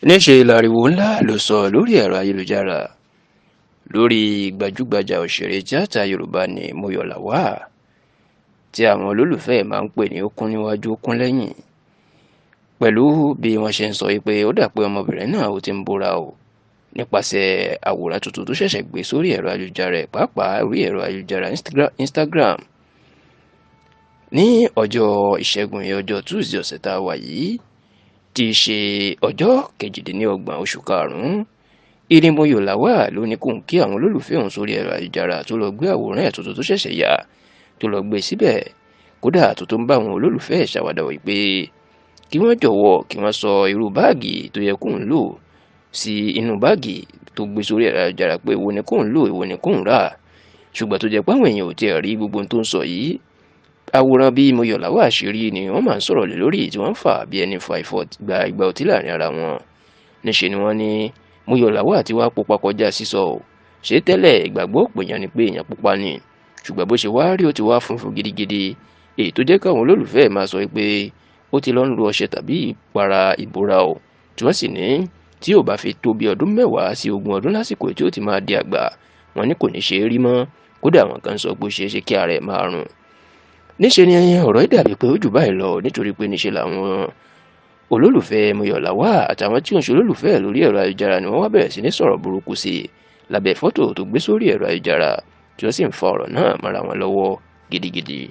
níṣẹ́ lariwo ńlá ló sọ lórí ẹ̀rọ ayélujára lórí gbajúgbajà òṣèré tíátà Yorùbá ní Moyo Lawal tí àwọn olólùfẹ́ máa ń pè ní okun níwájú okun lẹ́yìn, pẹ̀lú bí wọ́n ṣe ń sọ pé ó dà pé ọmọbìnrin náà ó ti ń búra o nípasẹ̀ àwòrán tuntun tó ṣẹ̀ṣẹ̀ gbé sórí ẹ̀rọ ayélujára pàápàá orí ẹ̀rọ ayélujára Instagram ní ọjọ́ ìṣẹ́gun ọjọ́ Tuesday ọ̀sẹ̀ tá a wà yìí tí í ṣe ọjọ́ 28 oṣù karùn-ún. Moyo Lawal ló ní kóun kí àwọn olólùfẹ́ òun sórí ẹ̀rọ ayélujára tó lọ gbé àwòrán ẹ̀ tuntun tó ṣẹ̀ṣẹ̀ yà tó lọ gbé síbẹ̀, kódà tó ń bá àwọn olólùfẹ́ ẹ̀ ṣàwàdà wípé kí wọ́n jọ̀wọ́ kí wọ́n sọ irú báàgì tó yẹ kóun lò sí inú báàgì tó gbé sórí ẹ̀rọ ayélujára pé èwo ni kóun lò èwo ni kóun rà, ṣùgbọ́n tó jẹ́ pé àwọn èèyàn ò tiẹ̀ rí gbogbo ohun tó ń sọ yìí. Àwòrán bí Moyo Lawal ṣe rí ni wọ́n máa ń sọ̀rọ̀ lé lórí tí wọ́n ń fà bí ẹni fa ìgbà ọtí láàrin ara wọn. Níṣe ni wọ́n ní Moyo Lawal ti wá pupa kọjá sísọ o, ṣé tẹ́lẹ̀ ìgbàgbọ́ òpèèyàn ni pé èèyàn pupa ni, ṣùgbọ́n bó ṣe wá rí ó ti wá funfun gidigidi, èyí tó jẹ́ káwọn olólùfẹ́ máa sọ pé ó ti lọ ń lo ọṣẹ tàbí ìpara ìbora o, tí wọ́n sì ní tí ò bá fi tó bí ọdún 10 sí 20 ọdún lásìkò tí ó ti máa di àgbà, wọn ní kò ní ṣe é rí mọ́, kódà àwọn kan sọ pé ó ṣeé ṣe kí ara ẹ̀ máa rùn. Níṣe ni ọ̀rọ̀ yìí dàbí pé ó jù báyìí lọ, nítorí pé níṣe làwọn olólùfẹ́ Moyo Lawal àtàwọn tí ó ń ṣe olólùfẹ́ lórí ẹ̀rọ ayélujára ni wọ́n wá bẹ̀rẹ̀ sí ní sọ̀rọ̀ burúkú sí i lábẹ́ fọ́tò tó gbé sórí ẹ̀rọ ayélujára, tí wọ́n sì ń fa ọ̀rọ̀ náà mọ́ra wọn lọ́wọ́ gidigidi.